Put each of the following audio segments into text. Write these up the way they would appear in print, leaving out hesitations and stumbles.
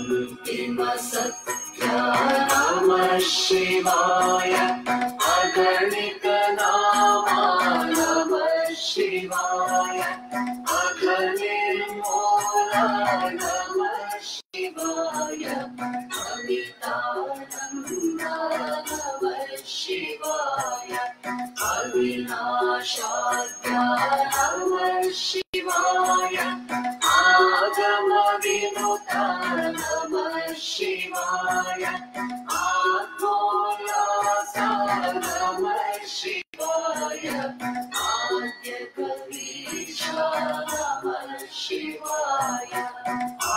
अन्तिमसत्य नमः शिवाय अगणितनामा नमः शिवाय अगणिर्मूल नमः शिवाय अमितानन्द नमः शिवाय अविनाशाद्य नमः शिवाय आगमविनुत नमः शिवाय आत्मोल्लास नमः शिवाय आद्यकवीश नमः शिवाय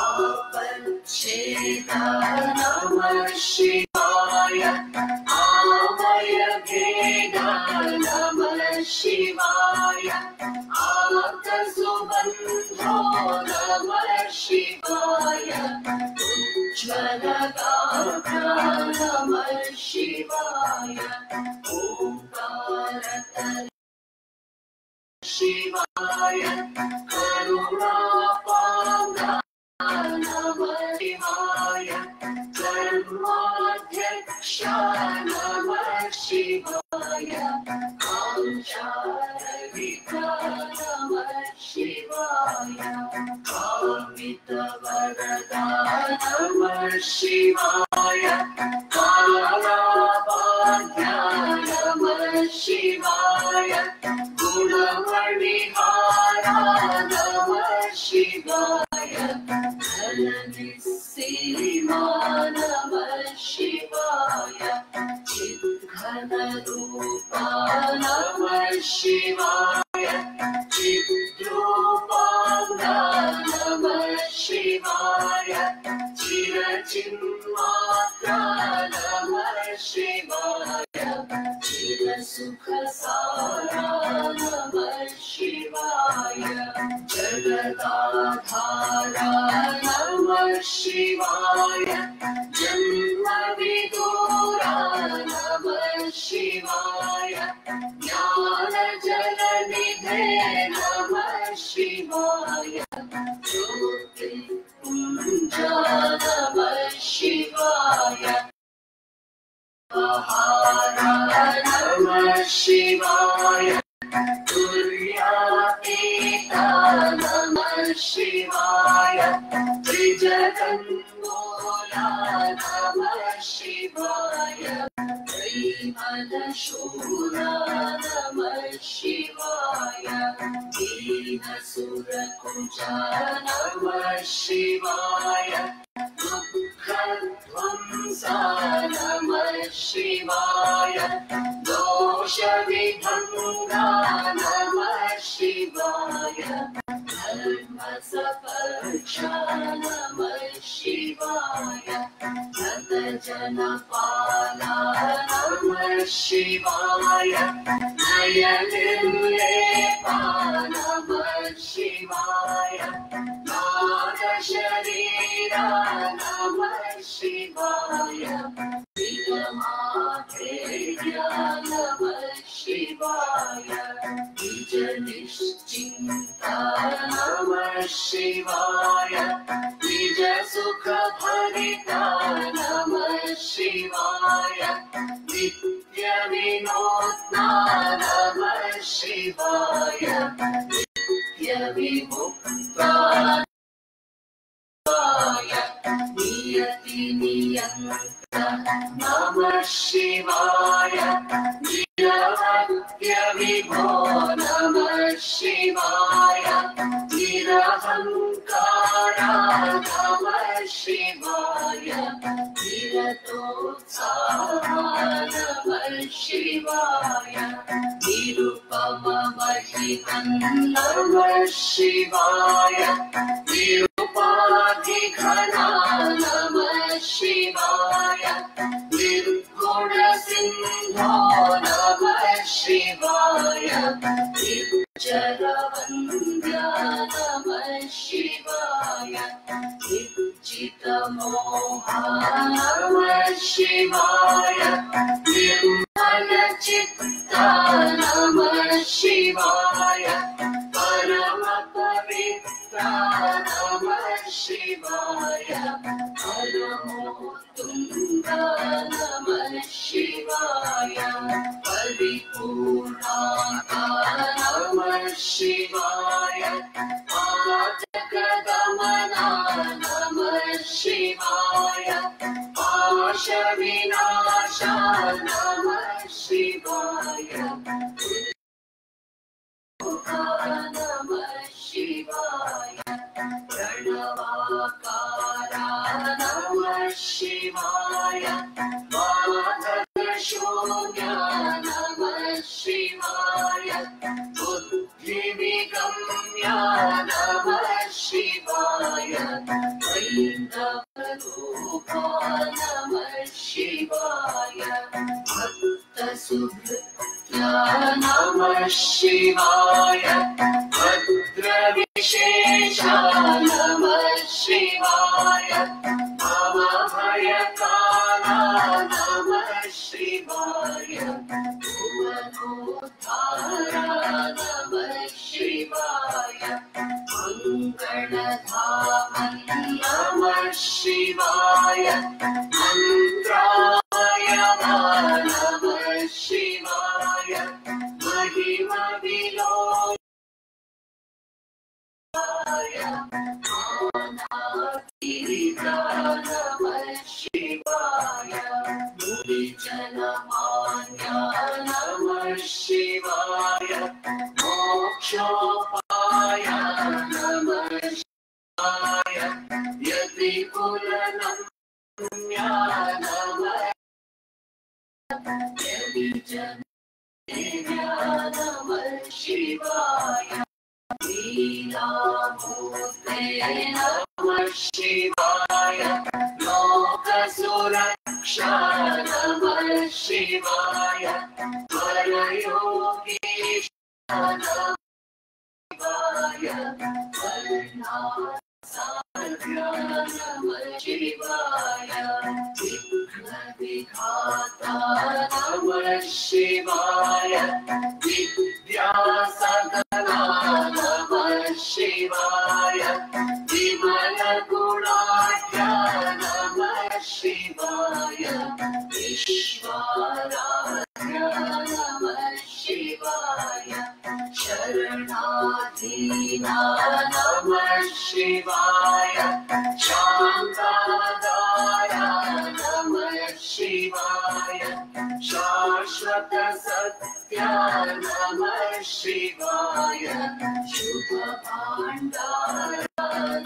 आपच्छेद नमः शिवाय आमयभेद नमः शिवाय आर्तसुबन्धो नमः शिवाय उज्ज्वलगात्र नमः शिवाय ओंकारतर शिवाय करुणापाद नमः शिवाय कर्माध्यक्ष नमः शिवाय कांचारहित नमः शिवाय कामितवरदा नमः शिवाय कालाबाध्य नमः शिवाय गुणमणिहारा नमः शिवाय धननिस्सीमा नमः शिवाय चिद्घनरूपा नमः शिवाय चिद्रूपाङ्ग नमः शिवाय चिरचिन्मात्रा नमः शिवाय चिरसुखसारा नमः शिवाय जगदाधारा नमः शिवाय जन्मविदूरा नमः शिवाय ज्ञानजलनिधे नमः शिवाय ज्योतिर्पुञ्ज नमः शिवाय आहारा नमः शिवाय तुर्यातीता नमः शिवाय त्रिजगन्मूला नमः शिवाय त्रैमलशूला नमः शिवाय दीनसुरकुजा नमः शिवाय दुःखध्वंसा नमः शिवाय दोषविभङ्गा नमः शिवाय धर्मसपर्षा नमः शिवाय भक्तजनपाला नमः शिवाय नयनिर्लेपा नमः शिवाय नागशरीरा नमः शिवाय निगमाधेया नमः शिवाय निजनिश्चिन्ता नमः शिवाय निजसुखभरिता नमः शिवाय नित्यविनोद्ना नमः शिवाय नित्यविमुक्ता नियतिनियन्त नमः शिवाय निरवद्यविभो नमः शिवाय निरहङ्कारा नमः शिवाय निरतोत्साहा नमः शिवाय निरुपममहितं नमः शिवाय निरुपाधिघना नमः शिवाय निर्गुणसिन्धो नमः शिवाय निर्जरवन्द्या नमः शिवाय निर्जितमोहा नमः शिवाय निर्मलचित्ता नमः शिवाय परमपवित्रा नमः शिवाय Namah Shivaya. Paripurnaka Namah Shivaya. Patakadamana Namah Shivaya. Pashavinasha Namah Shivaya. Namah Shivaya. Pranavakara Namah Shivaya. Madhashunya Namah Shivaya. Buddhivigamya Namah Shivaya. Vaindavarupa Namah Shivaya. Bhakta Subhritya Namah Shivaya. Bhadra Vishesha Namah Shivaya. Bhavabhayakala Namah Shivaya. Bhuvanodhara Namah Shivaya. Mangaladhaman Namah Shivaya. Mantrayama Namah Shivaya. Mahima Vilaya. Anatirita Namah Shivaya. Mulijanamanya Namah Shivaya. Mokshopaya Namah Shivaya. Yatipulanamya Namah Yadijanaya Namah Shivaya. Leelamurte Namah Shivaya. Lokasuraksha Namah Shivaya. Parayogisha Namah Shivaya. Varnasadhya Namah Shivaya. Vighnavighata Namah Shivaya. Vidyasadhana Namah Shivaya. Vimalagunadhya Namah Shivaya. Vishwaradhya Namah Shivaya. Sharanadhina Namah Shivaya. Shantadara Namah Shivaya. Shashvata Satya Namah Shivaya. Shubhabhandara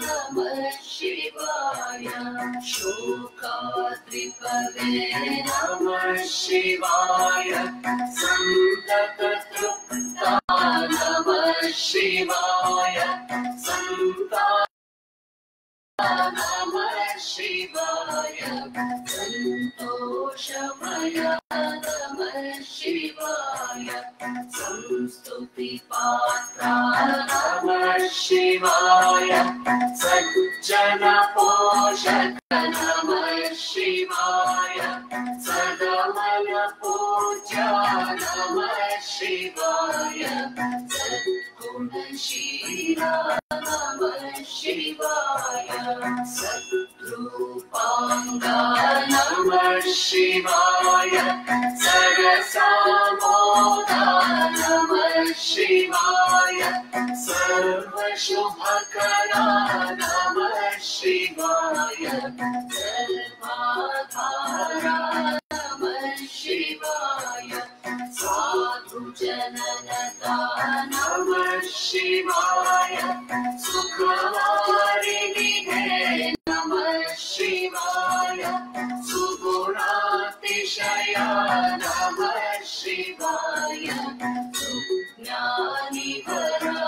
Namah Shivaya. Shokatripave Namah Shivaya. Santatatruta Namah Shivaya. Santa Namah Shivaya. Santoshamaya Namah Shivaya. Samstuti Patra Namah Shivaya. Sajjana Poshaka Namah Shivaya. Sadamana Puja Namah Shivaya. Sadgunashila Namah Shivaya. Satrupanga Namah Shivaya. Sarasamoda Namah Shivaya. Sarvashubhakara Namah Shivaya. Sarvadhara Namah Shivaya. Sadhu Jananata Namah Shivaya. Sukhawarinidhe Namah Shivaya. Sugunatishaya Namah Shivaya. Sujnanivara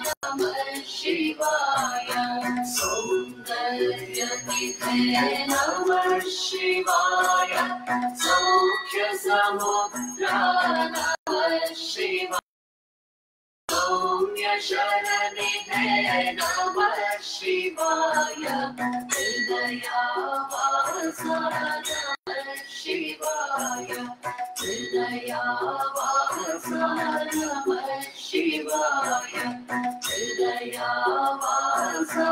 Namah Shivaya. Saundaryatithe Namah Shivaya. Saukhya Samudra Namah Shivaya. Soumya Sharanidhe Namah Shivaya. Hridaya Vasa Namah Shivaya. Hridaya Vasa Namah Shivaya. Hridaya Vasa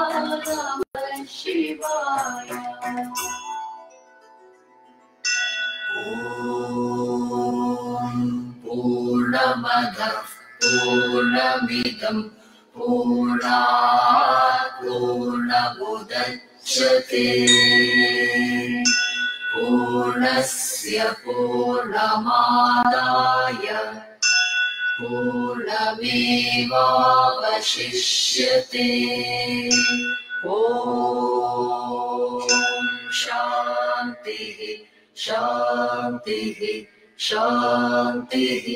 Namah Shivaya. पूर्णमिदं पूर्णात् पूर्णमुदच्यते पूर्णस्य पूर्णमादाय पूर्णमेवावशिष्यते ॐ शान्तिः शान्तिः शान्तिः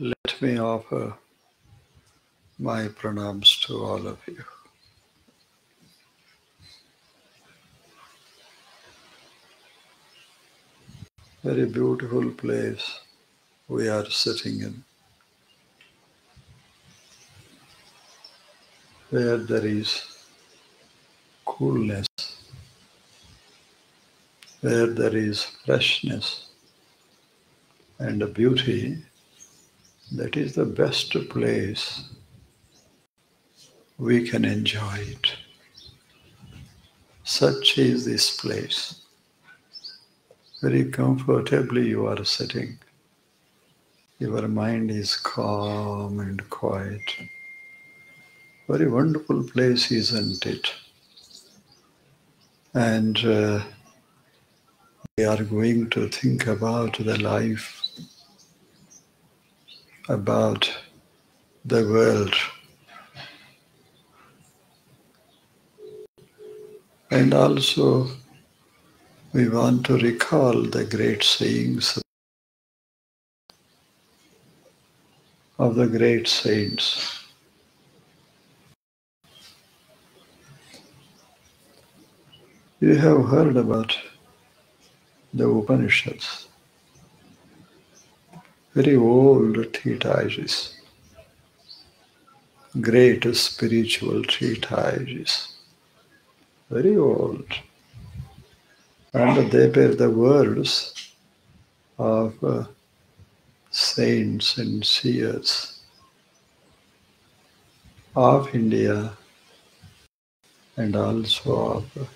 Let me offer my pranams to all of you. Very beautiful place we are sitting in, where there is coolness, where there is freshness and beauty. That is the best place we can enjoy it. Such is this place. Very comfortably you are sitting. Your mind is calm and quiet. Very wonderful place, isn't it? And we are going to think about the life, about the world. And also we want to recall the great sayings of the great saints. You have heard about the Upanishads, very old treatises, great spiritual treatises, very old. And they were the words of saints and seers of India and also of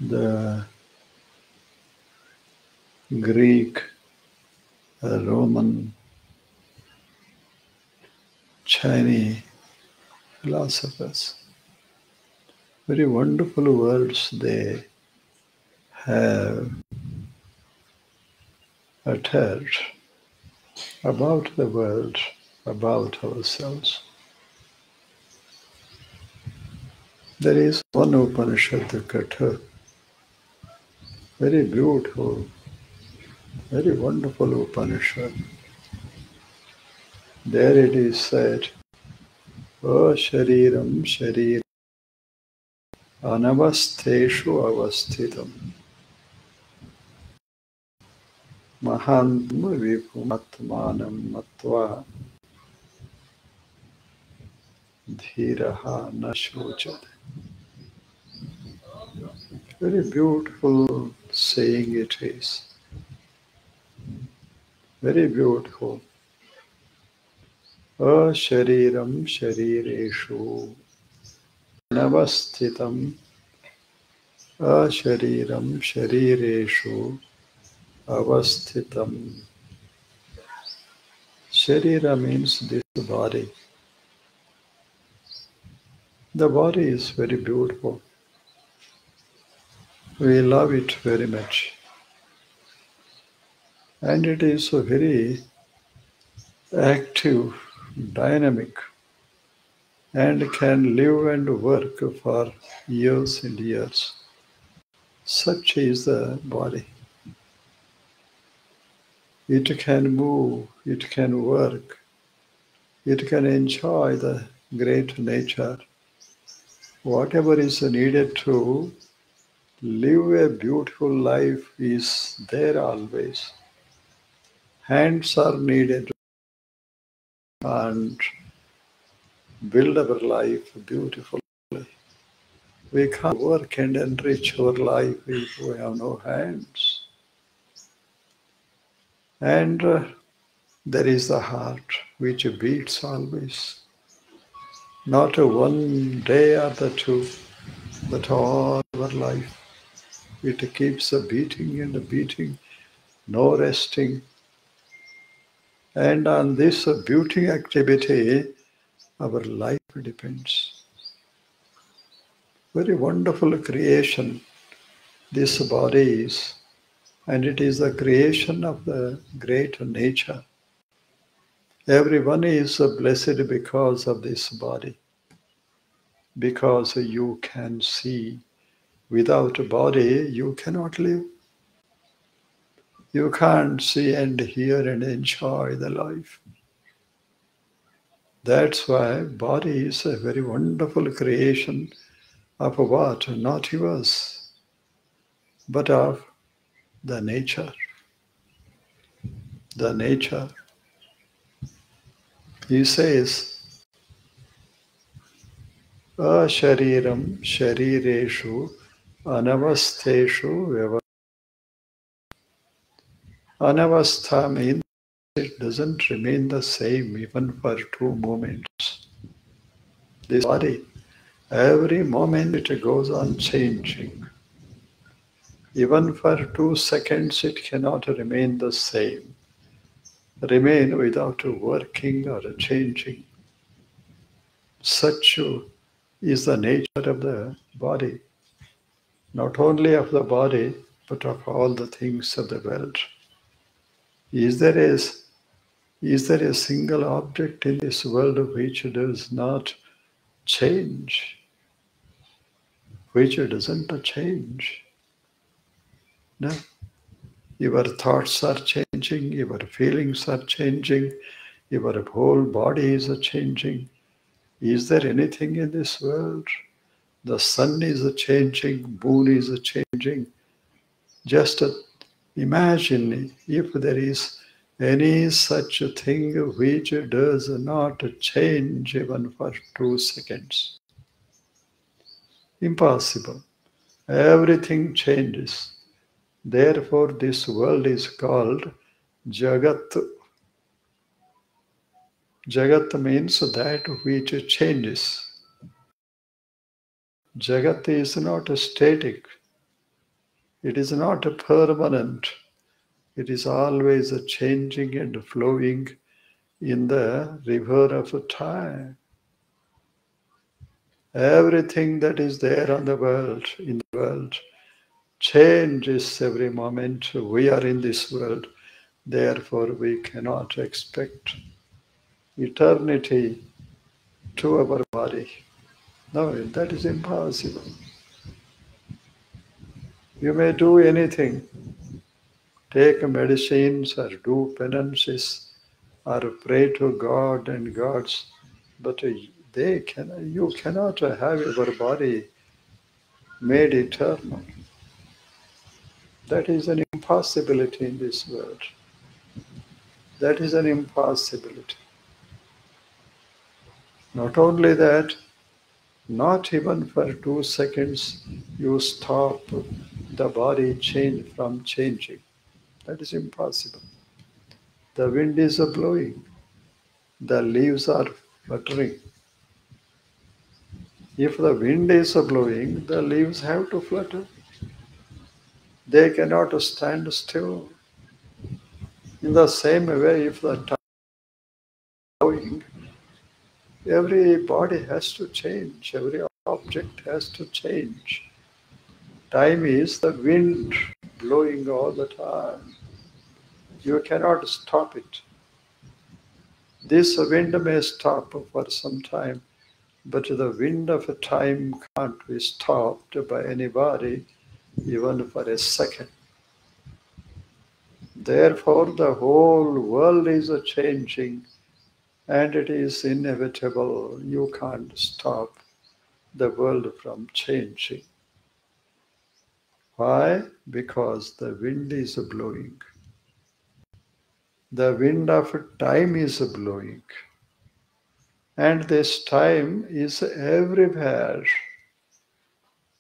the Greek, Roman, Chinese philosophers. Very wonderful words they have uttered about the world, about ourselves. There is one Upanishad, the Katha, very beautiful, very wonderful Upanishad. There it is said, O Shariram Sharir Anavastheshu Avasthitam Mahantam Vipumatmanam Matva Dhiraha Nashochad. Very beautiful saying it is. Very beautiful. Ashariram sharireshu navasthitam. Ashariram sharireshu avasthitam. Sharira means this body. The body is very beautiful. We love it very much. And it is so very active, dynamic, and can live and work for years and years. Such is the body. It can move, it can work, it can enjoy the great nature Whatever is needed to live a beautiful life is there always. Hands are needed and build our life beautifully. We can't work and enrich our life if we have no hands. And there is the heart which beats always. Not a one day or the two, but all our life. It keeps beating and beating, no resting. And on this beating activity, our life depends. Very wonderful creation this body is, and it is the creation of the great nature. Everyone is blessed because of this body, because you can see. Without a body, you cannot live. You can't see and hear and enjoy the life. That's why body is a very wonderful creation of what? Not yours, but of the nature. The nature. He says, Ashariram sharireshu anavastheshu vyava. Anavastha means it doesn't remain the same even for 2 moments. This body, every moment it goes on changing. Even for 2 seconds it cannot remain the same. Remain without working or changing. Such is the nature of the body. Not only of the body, but of all the things of the world. Is there a single object in this world which does not change? Which doesn't change? No. Your thoughts are changing, your feelings are changing, your whole body is changing. Is there anything in this world? The sun is changing, moon is changing. Just imagine if there is any such thing which does not change even for 2 seconds. Impossible. Everything changes. Therefore, this world is called Jagat. Jagat means that which changes. Jagat is not static. It is not permanent. It is always changing and flowing in the river of time. Everything that is there on the world, in the world, changes every moment. We are in this world. Therefore, we cannot expect eternity to our body. No, that is impossible. You may do anything, take medicines or do penances or pray to God and gods, but you cannot have your body made eternal. That is an impossibility in this world. That is an impossibility. Not only that, not even for 2 seconds you stop the body change from changing. That is impossible. The wind is blowing. The leaves are fluttering. If the wind is blowing, the leaves have to flutter. They cannot stand still. In the same way, if the tide is blowing, every body has to change. Every object has to change. Time is the wind blowing all the time. You cannot stop it. This wind may stop for some time, but the wind of time can't be stopped by anybody, even for a second. Therefore, the whole world is changing, and it is inevitable. You can't stop. the world from changing. Why? Because the wind is blowing. The wind of time is blowing. And this time is everywhere,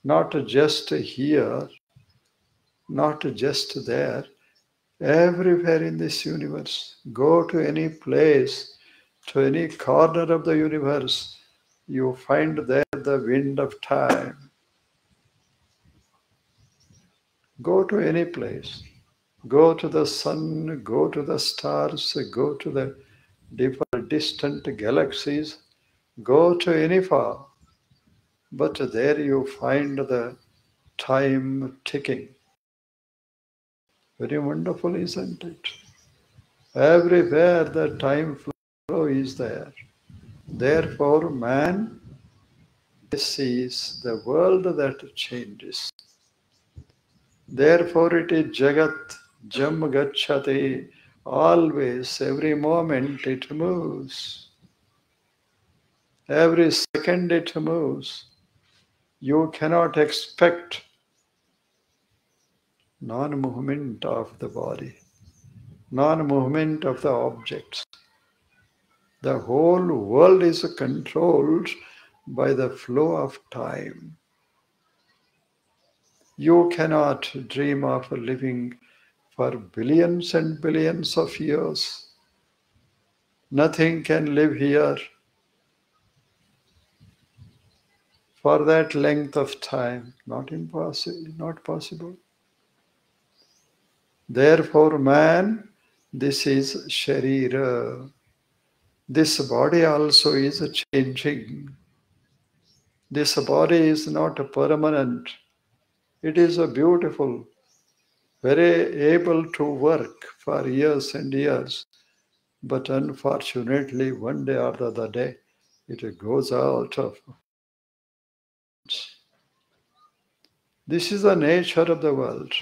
not just here, not just there, everywhere in this universe. Go to any place, to any corner of the universe, you find there the wind of time. Go to any place. Go to the sun, go to the stars, go to the different distant galaxies, go to any far. But there you find the time ticking. Very wonderful, isn't it? Everywhere the time flow is there. Therefore, man sees the world that changes. Therefore, it is Jagat Jam Gacchati. Always, every moment it moves. Every second it moves. You cannot expect non-movement of the body, non-movement of the objects. The whole world is controlled by the flow of time. You cannot dream of living for billions and billions of years. Nothing can live here for that length of time. Not impossible, not possible. Therefore, man, this is Sharira. This body also is changing. This body is not permanent. It is a beautiful, very able to work for years and years. But unfortunately, one day or the other day, it goes out of. This is the nature of the world.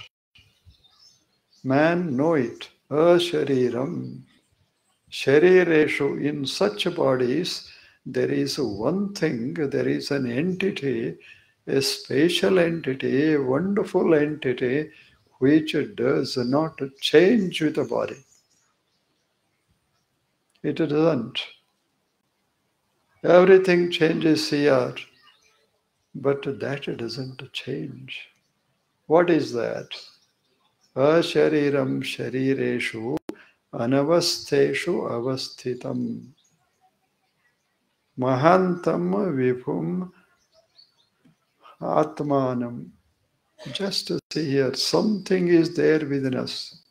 Man know it. Ashariram. Sharireshu. In such bodies, there is one thing, there is an entity, a special entity, a wonderful entity, which does not change with the body. It doesn't. Everything changes here, but that doesn't change. What is that? Ashariram sharireshu anavasteshu avasthitam mahantam vibhum atmanam. Just see here, something is there within us.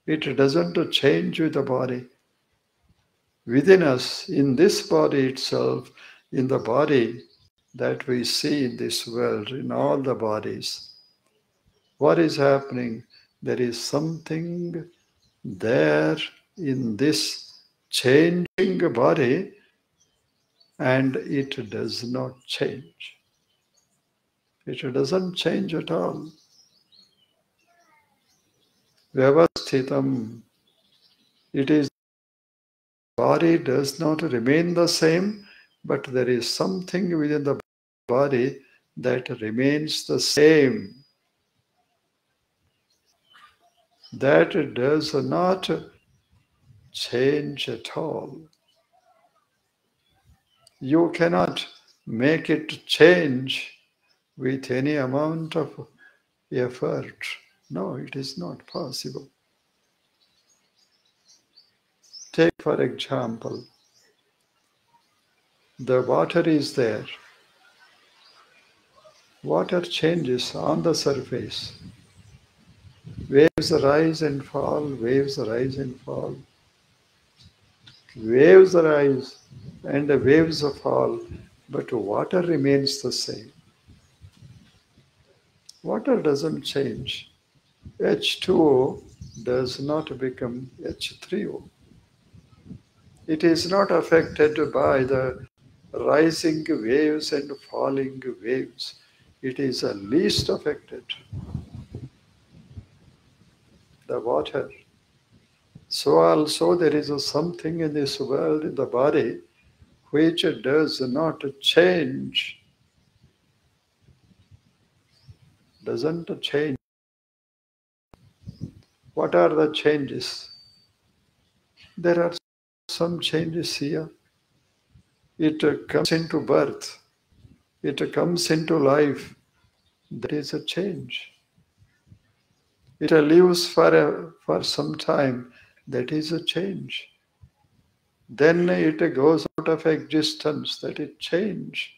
It doesn't change with the body. Within us, in this body itself, in the body that we see in this world, in all the bodies, what is happening? There is something there in this changing body, and it does not change. It doesn't change at all. Vyavasthitam. It is, body does not remain the same, but there is something within the body that remains the same. That does not change at all. You cannot make it change with any amount of effort. No, it is not possible. Take, for example, the water is there. Water changes on the surface. Waves rise and fall, waves rise and fall. Waves rise and the waves fall, but water remains the same. Water doesn't change. H2O does not become H3O. It is not affected by the rising waves and falling waves. It is the least affected. The water. So also there is something in this world, in the body, which does not change doesn't change. What are the changes? There are some changes here. It comes into birth. It comes into life. That is a change. It lives for some time. That is a change. Then it goes out of existence. That is change.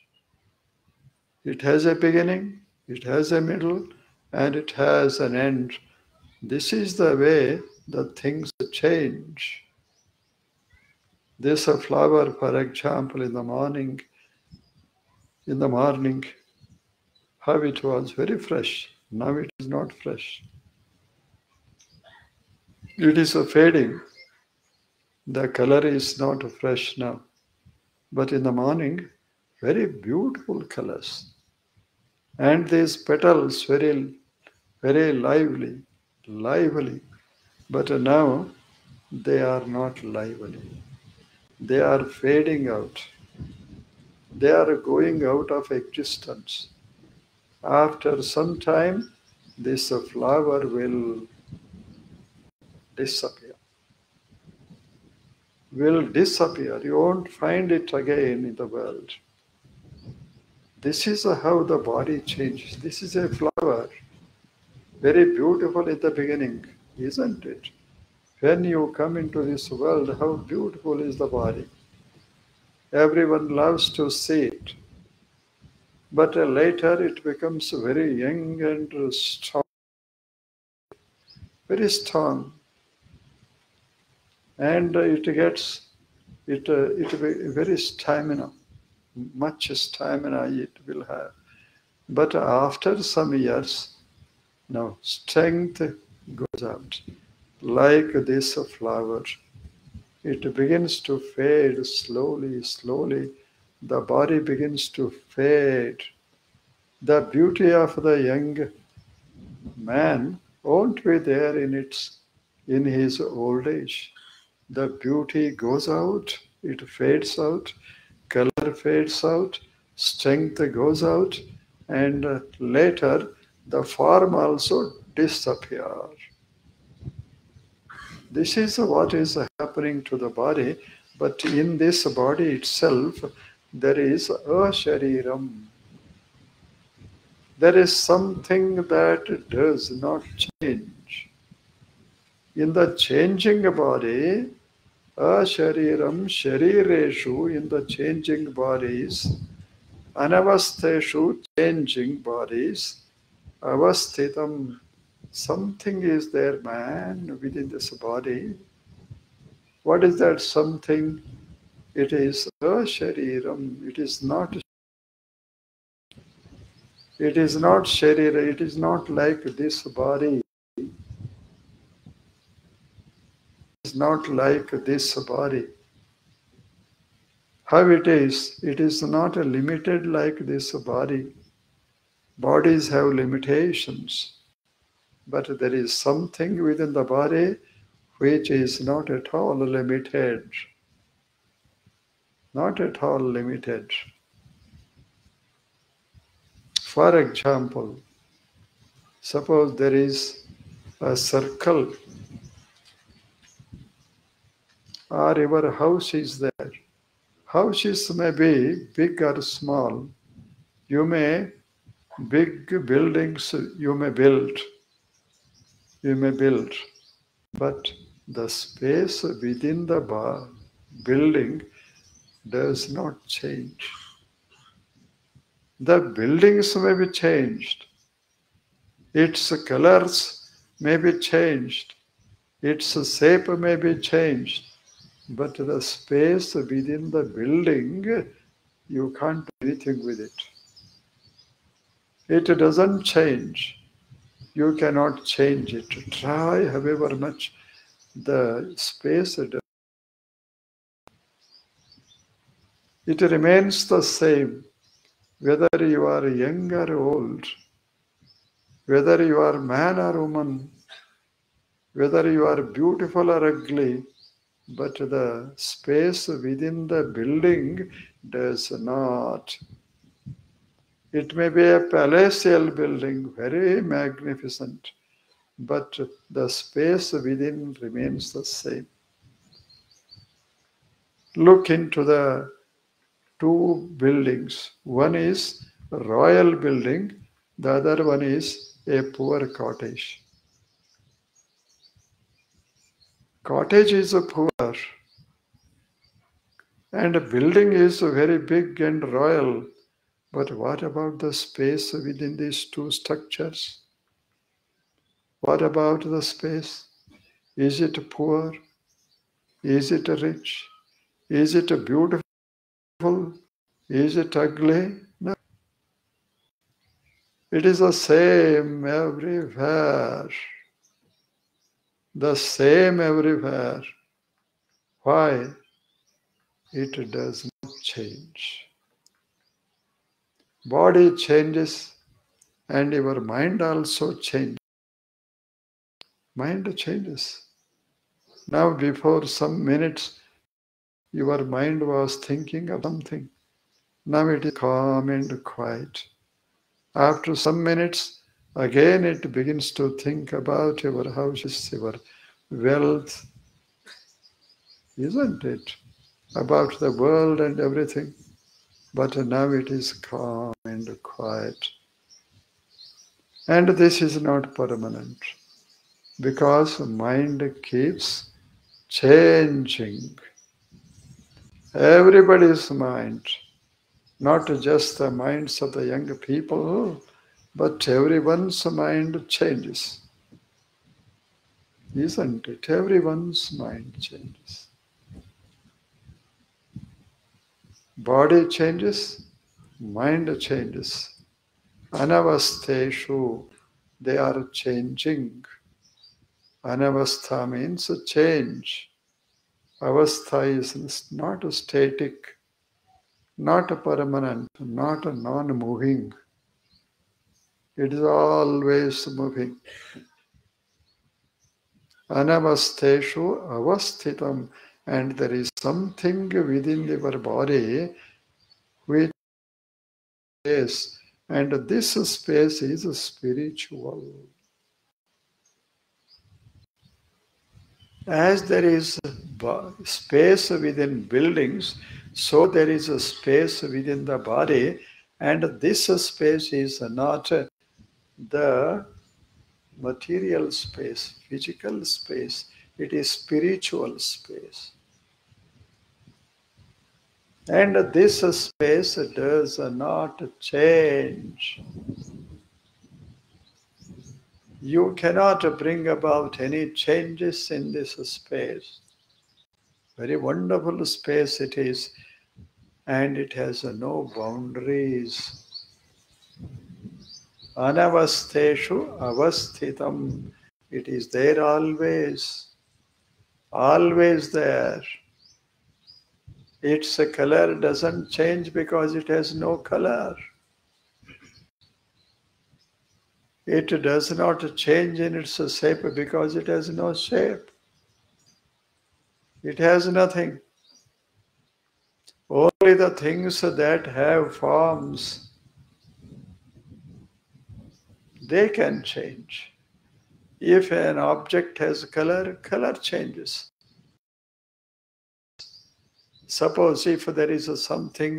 It has a beginning, it has a middle, and it has an end. This is the way the things change. This flower, for example, in the morning, how it was very fresh. Now it is not fresh. It is fading. The color is not fresh now. But in the morning, very beautiful colors. And these petals very, very lively. But now they are not lively. They are fading out. They are going out of existence. After some time, this flower will disappear. You won't find it again in the world. This is how the body changes. This is a flower, very beautiful in the beginning, isn't it? When you come into this world, how beautiful is the body. Everyone loves to see it. But later it becomes very young and strong. Very strong. And it gets very stamina. Much stamina it will have. But after some years, now strength goes out. Like this flower, it begins to fade slowly. The body begins to fade. The beauty of the young man won't be there in his old age. The beauty goes out, it fades out, color fades out, strength goes out, and later the form also disappears. This is what is happening to the body, but in this body itself, there is a shariram. There is something that does not change. In the changing body, ashariram sharireshu, in the changing bodies, anavastheshu, changing bodies, avasthitam, something is there, man, within this body. What is that something? It is ashariram. It is not sharira. It is not like this body. It is not like this body. How it is not limited like this body. Bodies have limitations. But there is something within the body which is not at all limited. Not at all limited. For example, suppose there is a circle, or your house is there. Houses may be big or small. Big buildings you may build. But the space within the building does not change. The buildings may be changed. Its colors may be changed. Its shape may be changed. But the space within the building, you can't do anything with it. It doesn't change. You cannot change it. Try however much. The space, it remains the same. Whether you are young or old, whether you are man or woman, whether you are beautiful or ugly, but the space within the building does not. It may be a palatial building, very magnificent, but the space within remains the same. Look into the two buildings. One is a royal building, the other one is a poor cottage. Cottage is a poor, and a building is very big and royal. But what about the space within these two structures? What about the space? Is it poor? Is it rich? Is it beautiful? Is it ugly? No. It is the same everywhere. The same everywhere. Why? It does not change. Body changes and your mind also changes. Mind changes. Now, before some minutes, your mind was thinking of something. Now it is calm and quiet. After some minutes, again it begins to think about your houses, your wealth, isn't it? About the world and everything. But now it is calm and quiet. And this is not permanent, because mind keeps changing. Everybody's mind, not just the minds of the young people, but everyone's mind changes. Isn't it? Everyone's mind changes. Body changes, mind changes. Anavasteshu, they are changing. Anavastha means change. Avastha is not static, not permanent, not non-moving. It is always moving. Anavasteshu avasthitam, and there is something within your body which is, and this space is spiritual. As there is space within buildings, so there is a space within the body, and this space is not the material space, physical space. It is spiritual space. And this space does not change. You cannot bring about any changes in this space. Very wonderful space it is, and it has no boundaries. Anavasteshu avasthitam. It is there always, always there. Its color doesn't change because it has no color. It does not change in its shape because it has no shape. It has nothing. Only the things that have forms, they can change. If an object has color, color changes. Suppose if there is something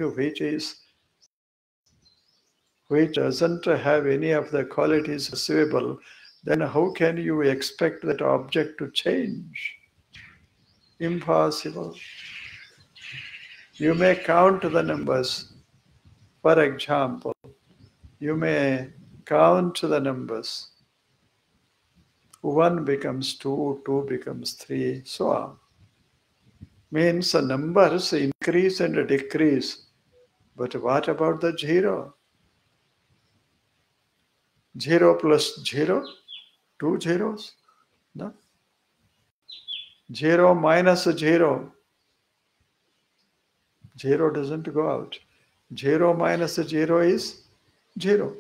which doesn't have any of the qualities perceivable, then how can you expect that object to change? Impossible. You may count the numbers. For example, you may count the numbers. 1 becomes 2, 2 becomes 3, so on. Means the numbers increase and decrease. But what about the 0? 0 plus 0, 2 zeros. No? 0 minus 0. 0 doesn't go out. 0 minus 0 is 0.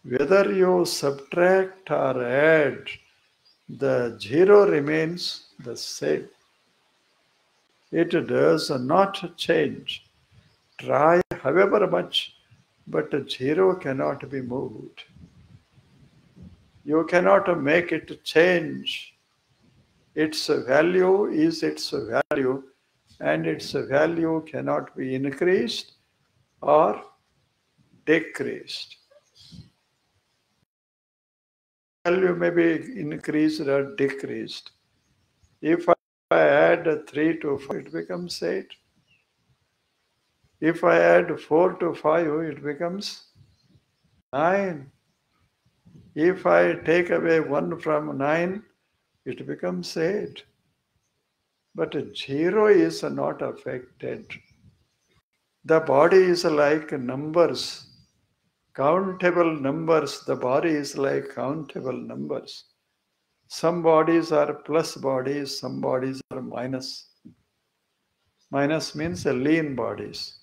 Whether you subtract or add, the 0 remains the same. It does not change. Try however much, but zero cannot be moved. You cannot make it change. Its value is its value, and its value cannot be increased or decreased. Value may be increased or decreased. If I add 3 to 5, it becomes 8. If I add 4 to 5, it becomes 9. If I take away 1 from 9, it becomes 8. But 0 is not affected. The body is like numbers, countable numbers. The body is like countable numbers. Some bodies are plus bodies, some bodies are minus. Minus means lean bodies.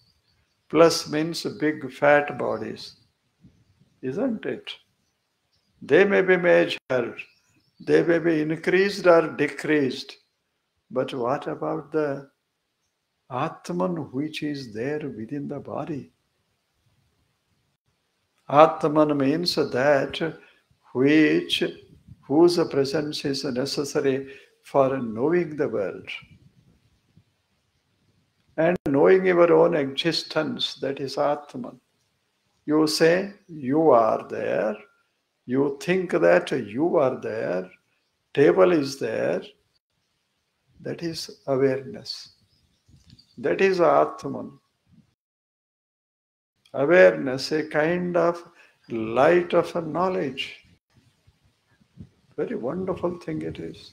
Plus means big fat bodies. Isn't it? They may be measured. They may be increased or decreased. But what about the Atman which is there within the body? Atman means that whose presence is necessary for knowing the world. And knowing your own existence, that is Atman. You say you are there, you think that you are there, table is there, that is awareness. That is Atman. Awareness, a kind of light of knowledge. Very wonderful thing it is.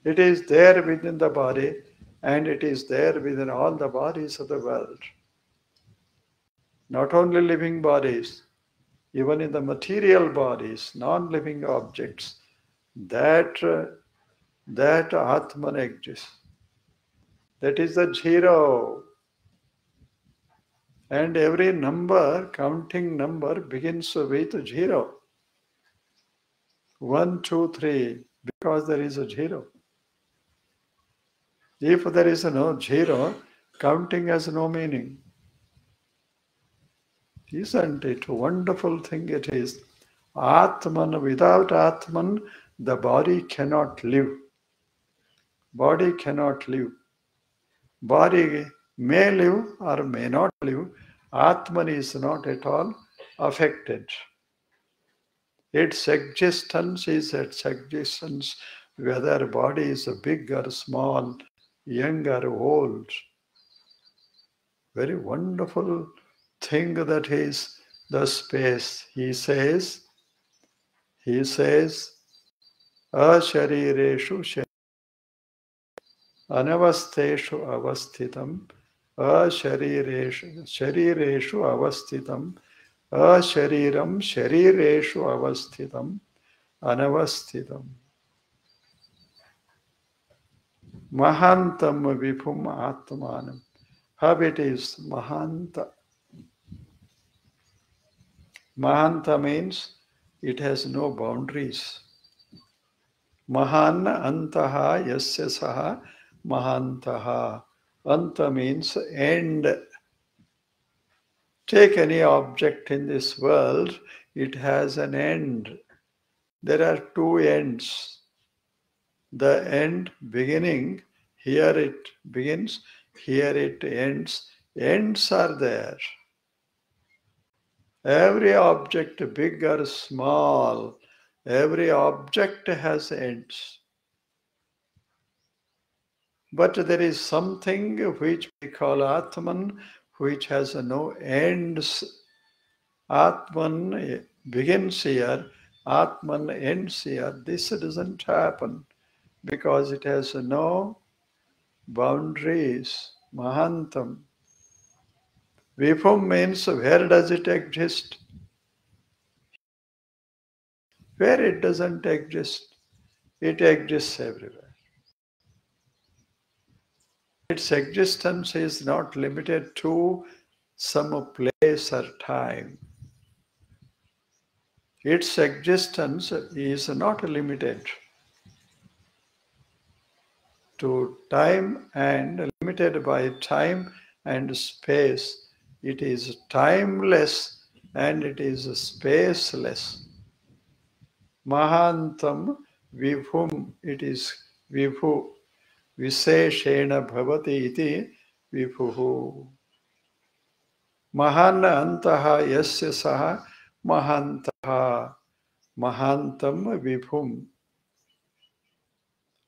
It is there within the body, and it is there within all the bodies of the world. Not only living bodies, even in the material bodies, non-living objects, that Atman exists. That is the zero. And every number, counting number, begins with 0. 1, 2, 3, because there is a 0. If there is no 0, counting has no meaning. Isn't it a wonderful thing it is? Atman, without Atman, the body cannot live. Body cannot live. Body may live or may not live. Atman is not at all affected. Its existence is its existence, whether body is big or small, young or old. Very wonderful thing that is the space. He says, asharireshu anavasteshu avasthitam, asharireshu avasthitam, ashariram sharireshu avasthitam, anavasthitam. Mahantam vipum atmanam. How it is Mahanta. Mahanta means it has no boundaries. Mahan antaha yasya saha mahantaha. Anta means end. Take any object in this world, it has an end. There are 2 ends. The end beginning, here it begins, here it ends. Ends are there. Every object, big or small, every object has ends. But there is something which we call Atman, which has no ends. Atman begins here, Atman ends here. This doesn't happen because it has no boundaries. Mahantam. Vipum means where does it exist? Where it doesn't exist, it exists everywhere. Its existence is not limited to some place or time. Its existence is not limited to time and limited by time and space. it is timeless, and it is spaceless. Mahantam vibhum, it is vibhu. Visheshena bhavati iti vibhuhu. Mahan antaha yasya saha mahantaha. Mahantam vibhum.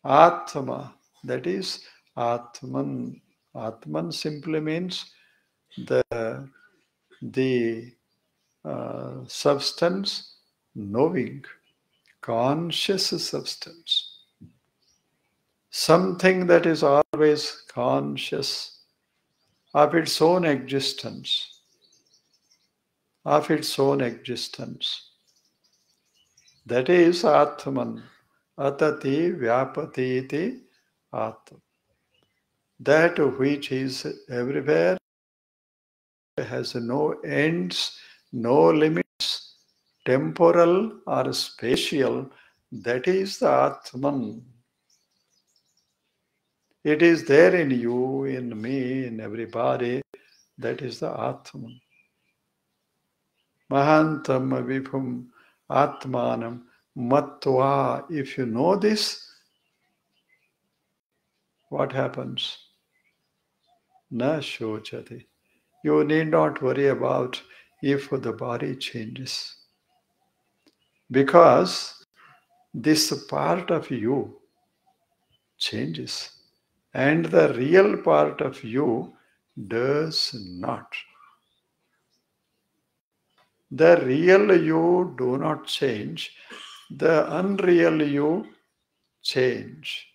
Atma, that is Atman. Atman simply means the substance knowing, conscious substance. Something that is always conscious of its own existence, of its own existence. That is Atman. Atati vyapati iti Atman. That which is everywhere, has no ends, no limits, temporal or spatial. That is the Atman. It is there in you, in me, in everybody. That is the Atman. Mahantam vibhum Atmanam Matva. If you know this, what happens? Na shochati. You need not worry about if the body changes. Because this part of you changes. And the real part of you does not. The real you do not change. The unreal you change.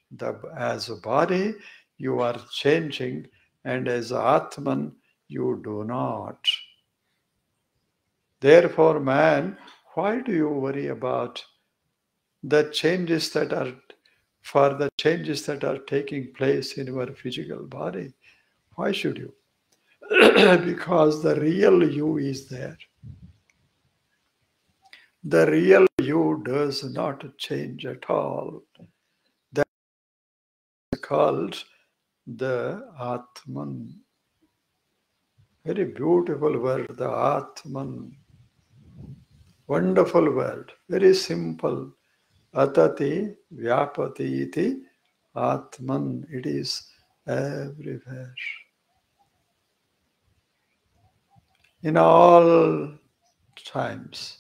As a body, you are changing, and as Atman, you do not. Therefore, man, why do you worry about the changes that are taking place in your physical body? Why should you? Because the real you is there. The real you does not change at all. That is called the Atman. Very beautiful word, the Atman. Wonderful word, very simple. Atati vyapati iti Atman. It is everywhere. In all times,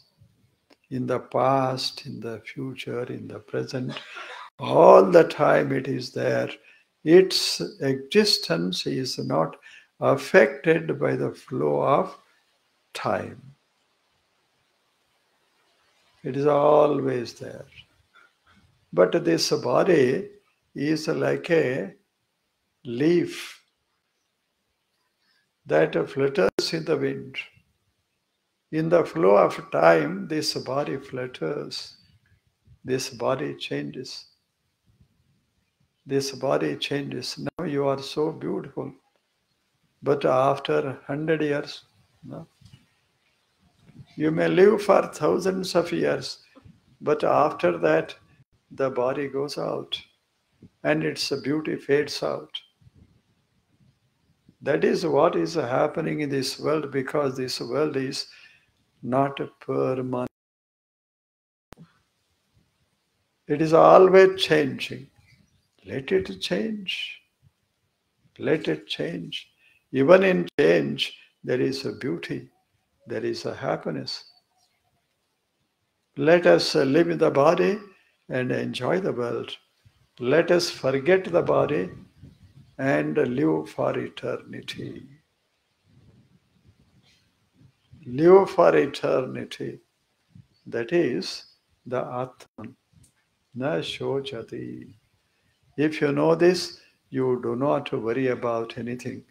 in the past, in the future, in the present, all the time it is there. Its existence is not affected by the flow of time. It is always there. But this body is like a leaf that flutters in the wind. In the flow of time, this body flutters. This body changes. This body changes. Now you are so beautiful. But after 100 years, no? You may live for thousands of years, but after that, the body goes out and its beauty fades out. That is what is happening in this world, because this world is not permanent. It is always changing. Let it change. Let it change. Even in change, there is a beauty. There is a happiness. Let us live in the body and enjoy the world. Let us forget the body and live for eternity. Live for eternity. That is the Atman. Na shochati. If you know this, you do not worry about anything.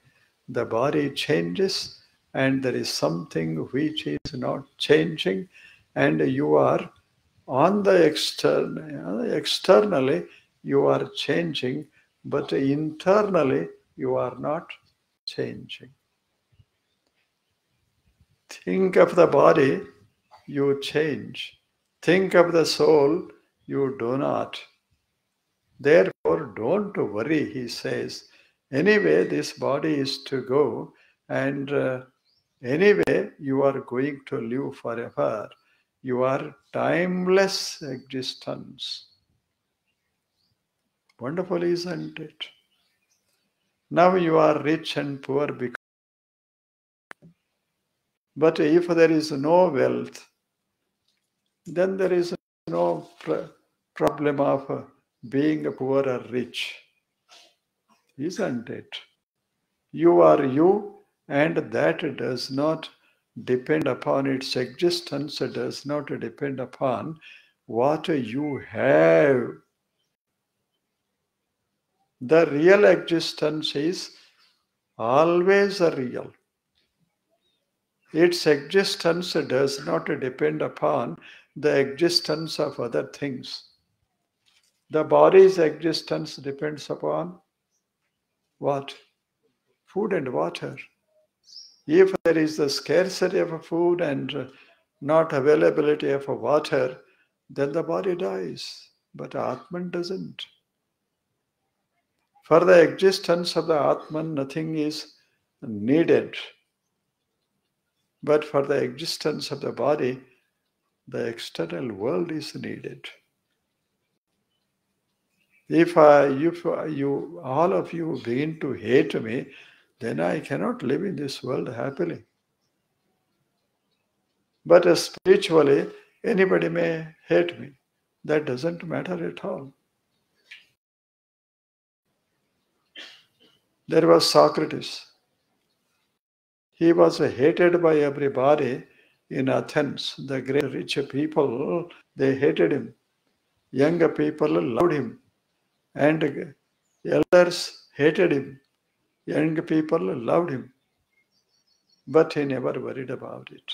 The body changes, and there is something which is not changing, and you are on the externally you are changing, but internally you are not changing. Think of the body, you change. Think of the soul, you do not. Therefore, don't worry, he says. Anyway, this body is to go, and Anyway, you are going to live forever. You are timeless existence. Wonderful, isn't it? Now you are rich and poor, but if there is no wealth, then there is no problem of being poor or rich, isn't it? You are you, and that does not depend upon its existence, it does not depend upon what you have. The real existence is always real. Its existence does not depend upon the existence of other things. The body's existence depends upon what? Food and water. If there is the scarcity of food and not availability of water, then the body dies. But Atman doesn't. For the existence of the Atman, nothing is needed. But for the existence of the body, the external world is needed. If you, all of you begin to hate me, then I cannot live in this world happily. But spiritually, anybody may hate me. That doesn't matter at all. There was Socrates. He was hated by everybody in Athens. The great rich people, they hated him. Younger people loved him. And elders hated him. Young people loved him. But he never worried about it.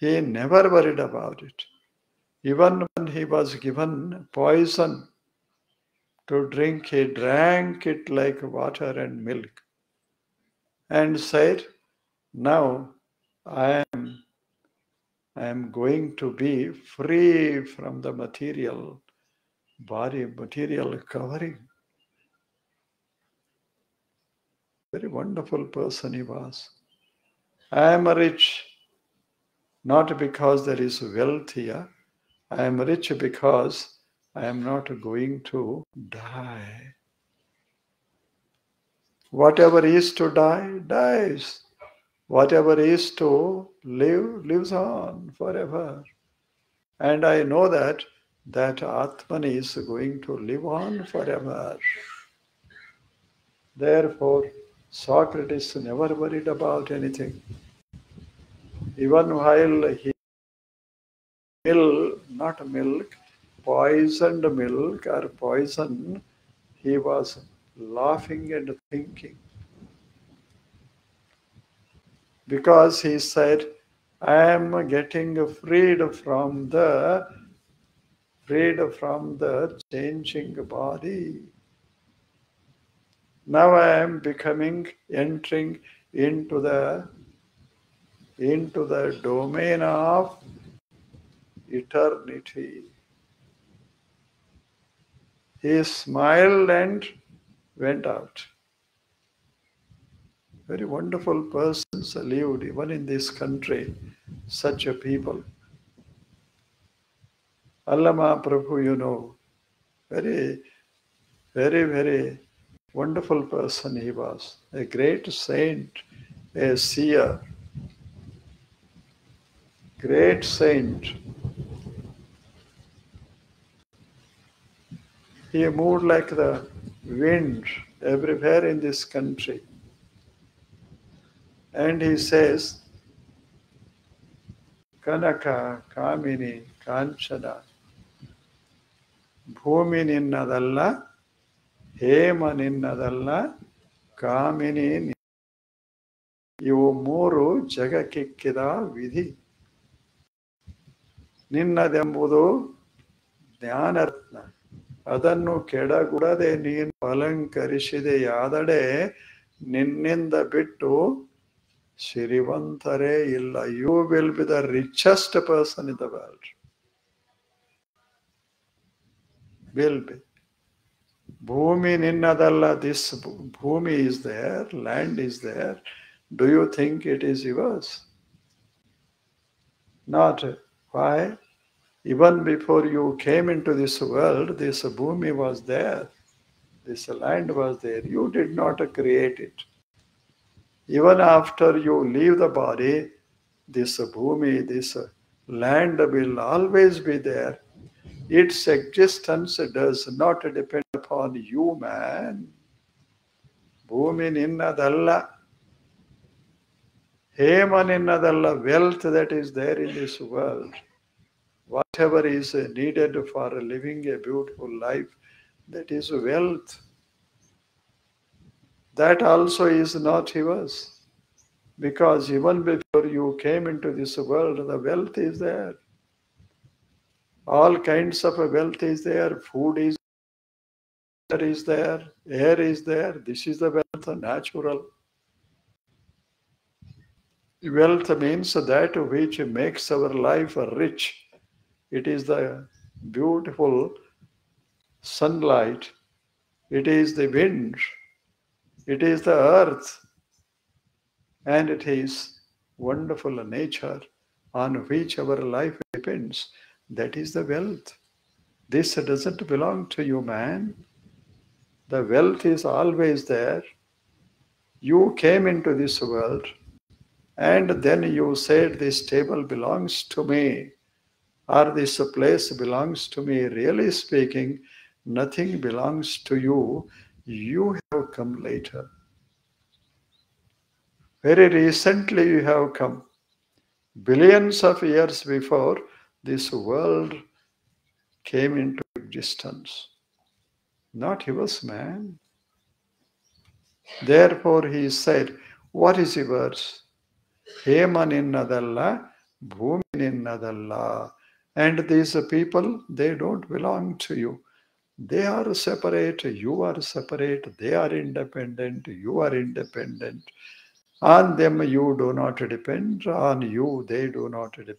He never worried about it. Even when he was given poison to drink, he drank it like water and milk and said, now I am going to be free from the material body, material covering. Very wonderful person he was. I am rich, not because there is wealth here. I am rich because I am not going to die. Whatever is to die, dies. Whatever is to live, lives on forever. And I know that Atman is going to live on forever. Therefore, Socrates never worried about anything. Even while he poisoned milk or poison, he was laughing and thinking. Because he said, I am getting freed from the changing body. Now I am entering into the domain of eternity. He smiled and went out. Very wonderful persons lived even in this country, such a people. Allama Prabhu, you know, very, very, very wonderful person he was. A great saint, a seer, great saint. He moved like the wind everywhere in this country. And he says, Kanaka, Kamini, Kanchana, Bhumi ninnadalla, Hema ninnadalla, Kamini. ಇವು ಮೂರು ಜಗಕ್ಕಿಕ್ಕಿದ ವಿಧಿ. ನಿನ್ನದೆಂಬುದು ಜ್ಞಾನರತ್ನ, ಅದನ್ನು ಕೆಡಗುಡದೆ ನೀನು ಅಲಂಕರಿಸಿದೆಯಾದಡೆ ನಿನ್ನಿಂದ ಬಿಟ್ಟು ಸಿರಿವಂತರೇ ಇಲ್ಲ. You will be the richest person in the world. Will be. Bhumi ninnadalla, this bhumi is there, land is there, Do you think it is yours? Not. Why? Even before you came into this world, this bhumi was there. This land was there. You did not create it. Even after you leave the body, this bhumi, this land will always be there. Its existence does not depend upon you, man. Bhumi ninnadalla. Hema ninnadalla. Wealth that is there in this world. Whatever is needed for living a beautiful life, that is wealth. That also is not yours. Because even before you came into this world, the wealth is there. All kinds of wealth is there. Food is there. Air is there. This is the wealth, natural. Wealth means that which makes our life rich. It is the beautiful sunlight. It is the wind. It is the earth. And it is wonderful nature on which our life depends. That is the wealth. This doesn't belong to you, man. The wealth is always there. You came into this world and then you said, this table belongs to me, or this place belongs to me. Really speaking, nothing belongs to you. You have come later. Very recently you have come. Billions of years before this world came into existence. Not yours, man. Therefore he said, what is yours? Hema ninnadalla, bhumi ninnadalla. And these people, they don't belong to you. They are separate, you are separate, they are independent, you are independent. On them you do not depend, on you they do not depend.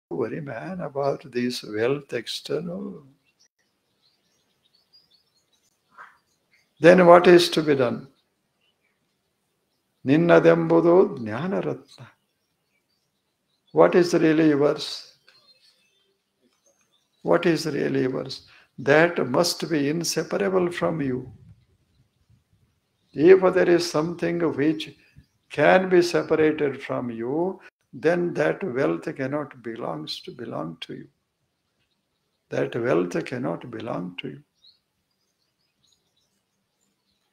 Don't worry, man, about this wealth external. Then what is to be done? Ninnadembudu jnanaratna. What is really yours? What is really yours? That must be inseparable from you. If there is something which can be separated from you, then that wealth cannot belong to you. That wealth cannot belong to you.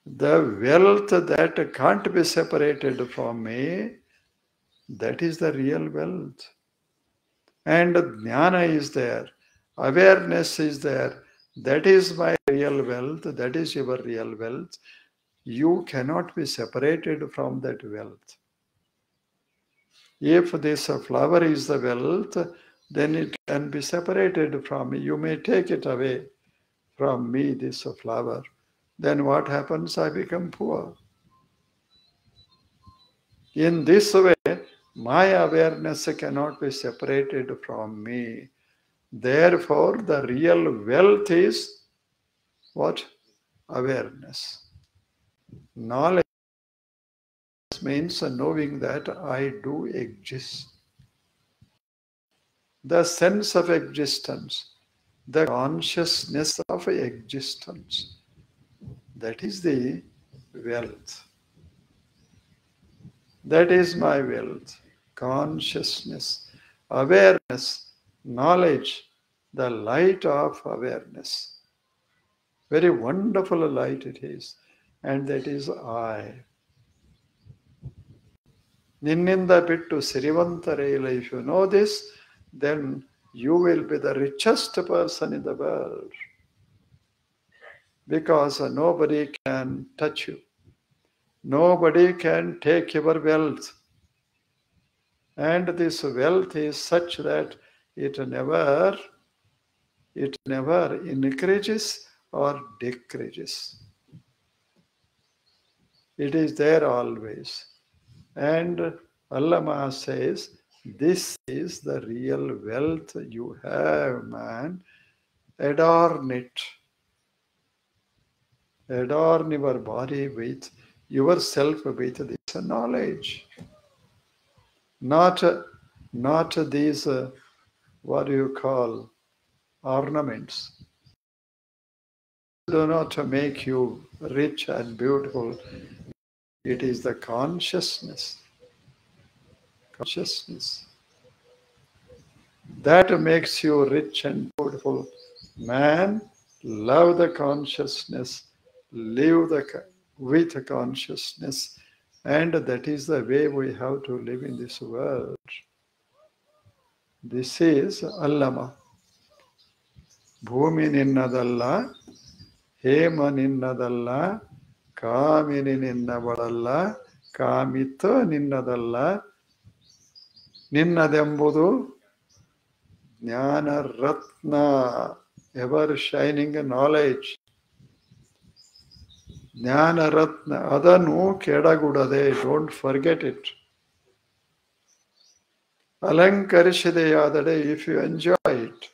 The wealth that can't be separated from me, that is the real wealth. And jnana is there. Awareness is there. That is my real wealth. That is your real wealth. You cannot be separated from that wealth. If this flower is the wealth, then it can be separated from me. You may take it away from me, this flower. Then what happens? I become poor. In this way, my awareness cannot be separated from me. Therefore, the real wealth is what? Awareness. Knowledge means knowing that I do exist. The sense of existence, the consciousness of existence, that is the wealth. That is my wealth. Consciousness, awareness, knowledge, the light of awareness. Very wonderful light it is. And that is I. Ninninda pittu sirivantarela. If you know this, then you will be the richest person in the world. Because nobody can touch you. Nobody can take your wealth. And this wealth is such that it never increases or decreases. It is there always. And Allama says, this is the real wealth you have, man. Adorn it. Adorn your body with yourself with this knowledge. Not these, what do you call, ornaments. Do not make you rich and beautiful. It is the consciousness. Consciousness. That makes you rich and beautiful. Man, love the consciousness, live with the consciousness, and that is the way we have to live in this world. This is Allama. Bhumi ninnadalla, hema ninnadalla, kamini ninnavadalla, kamita ninnadalla, ninnadembudu Jnana Ratna, ever shining knowledge. Jnana Ratna, adanu kedagudade, don't forget it. Alankarishideyadade, if you enjoy it.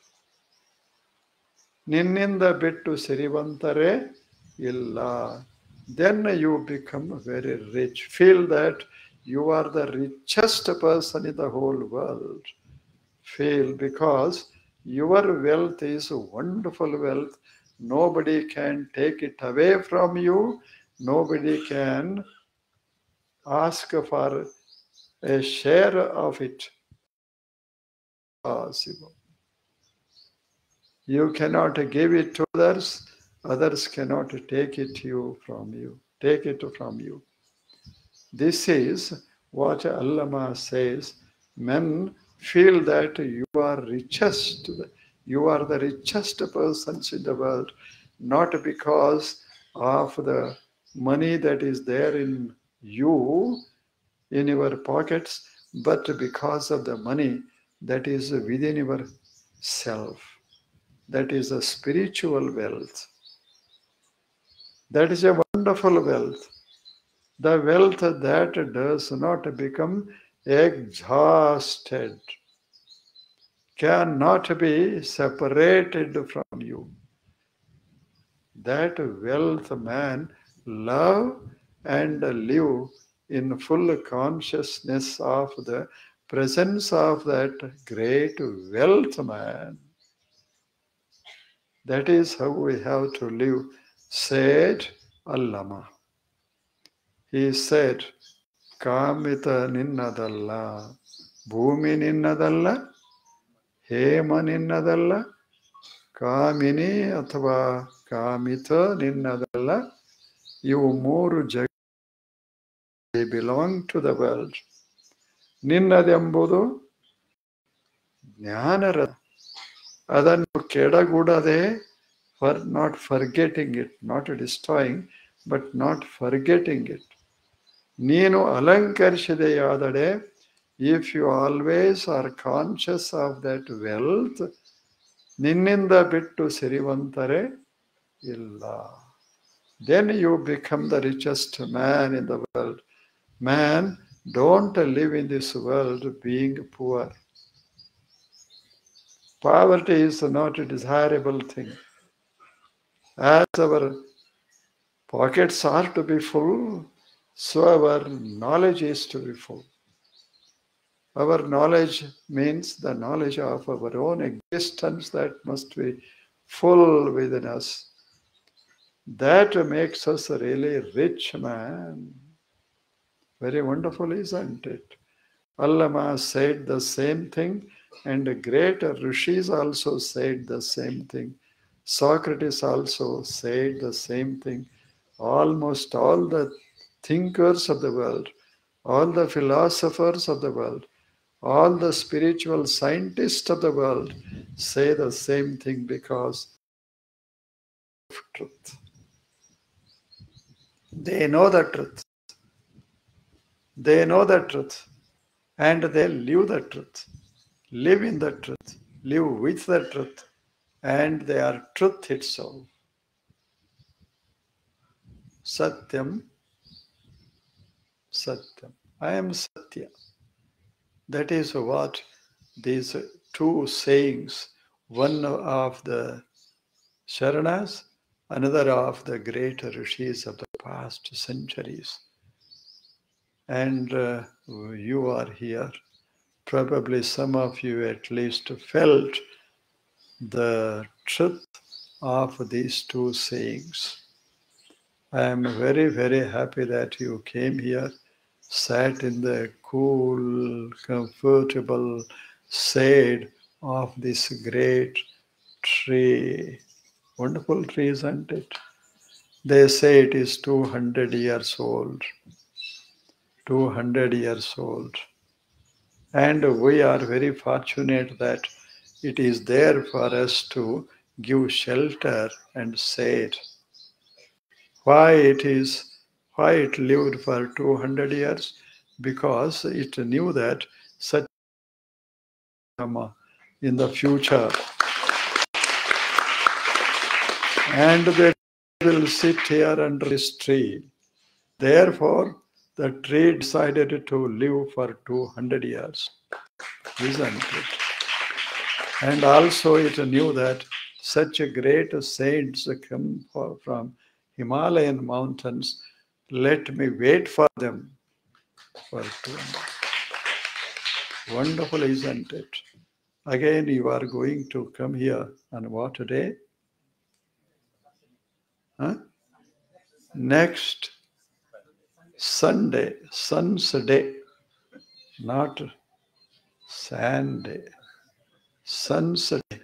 Ninninda bittu sirivantare illa. Then you become very rich. Feel that you are the richest person in the whole world. Feel, because your wealth is wonderful wealth. Nobody can take it away from you. Nobody can ask for a share of it. Possible. You cannot give it to others. Others cannot take it from you. Take it from you. This is what Allama says. Men feel that you are richest. You are the richest persons in the world, not because of the money that is there in you, in your pockets, but because of the money that is within your self. That is a spiritual wealth. That is a wonderful wealth. The wealth that does not become exhausted, cannot be separated from you. That wealth man love and live in full consciousness of the presence of that great wealth man. That is how we have to live, said Allama. He said, Kamita ninnadalla, bhumi ninnadalla, hema ninnadalla, kamini athava kamita ninnadalla. You ಮೂರು they belong to the world. ನಿನ್ನದೆಂಬುದು ಜ್ಞಾನರತ್ನ. ಅದನ್ನು ಕೆಡಗೂಡದೆ, for not forgetting it, not destroying, but not forgetting it. ನೀನು ಅಲಂಕರಿಸಿದೆಯಾದಡೆ, if you always are conscious of that wealth, ನಿನ್ನಿಂದ ಬಿಟ್ಟು ಸಿರಿವಂತರೆ ಇಲ್ಲ. Then you become the richest man in the world. Man, don't live in this world being poor. Poverty is not a desirable thing. As our pockets are to be full, so our knowledge is to be full. Our knowledge means the knowledge of our own existence that must be full within us. That makes us a really rich man. Very wonderful, isn't it? Allama said the same thing, and great rishis also said the same thing. Socrates also said the same thing. Almost all the thinkers of the world, all the philosophers of the world, all the spiritual scientists of the world say the same thing because of truth. They know the truth. They know the truth. And they live the truth. Live in the truth. Live with the truth. And they are truth itself. Satyam. Satyam. I am Satya. That is what these two sayings, one of the Sharanas, another of the great rishis of the past centuries, and you are here. Probably some of you at least felt the truth of these two sayings. I am very, very happy that you came here, sat in the cool, comfortable shade of this great tree. Wonderful tree, isn't it? They say it is 200 years old. 200 years old. And we are very fortunate that it is there for us to give shelter and shade. Why it lived for 200 years? Because it knew that such in the future, and they will sit here under this tree. Therefore, the tree decided to live for 200 years, isn't it? And also it knew that such a great saints come from Himalayan mountains. Let me wait for them for 200. Wonderful, isn't it? Again, you are going to come here on what day? Huh? Next Sunday, Sun's day, not Sunday, Sun's day,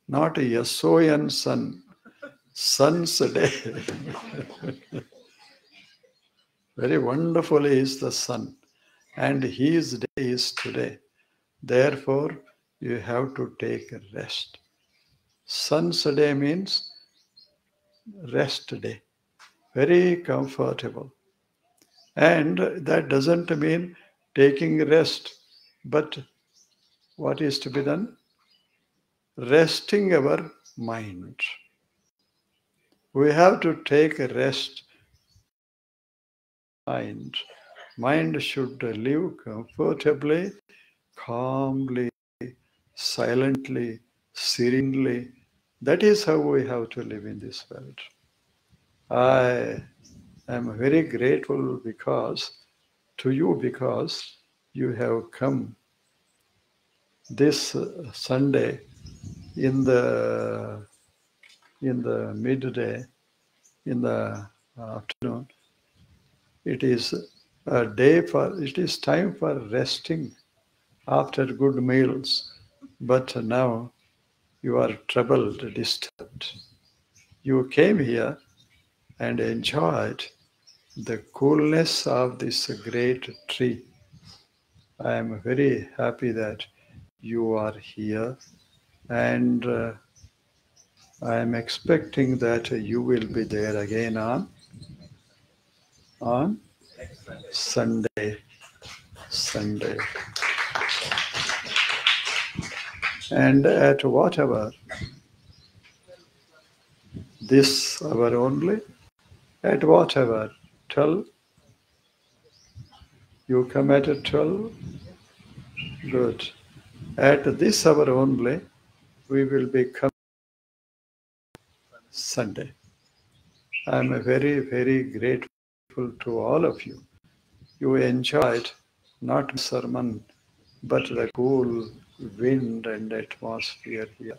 not a S-O-N sun, Sun's day. Very wonderful is the sun, and his day is today. Therefore, you have to take a rest. Sun's day means rest day. Very comfortable. And that doesn't mean taking rest, but what is to be done? Resting our mind. We have to take a rest. Mind should live comfortably, calmly, silently, serenely. That is how we have to live in this world. I am very grateful to you because you have come this Sunday in the midday, in the afternoon. It is time for resting after good meals. But now you are troubled, disturbed. You came here and enjoyed the coolness of this great tree. I am very happy that you are here, and I am expecting that you will be there again on Sunday. And at whatever, this hour only, at whatever, 12, you come at 12, good. At this hour only, we will be coming Sunday. I am very, very grateful to all of you. You enjoyed not sermon, but the cool wind and atmosphere here.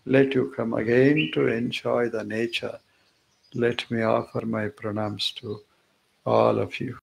Let you come again to enjoy the nature. Let me offer my pranams to all of you.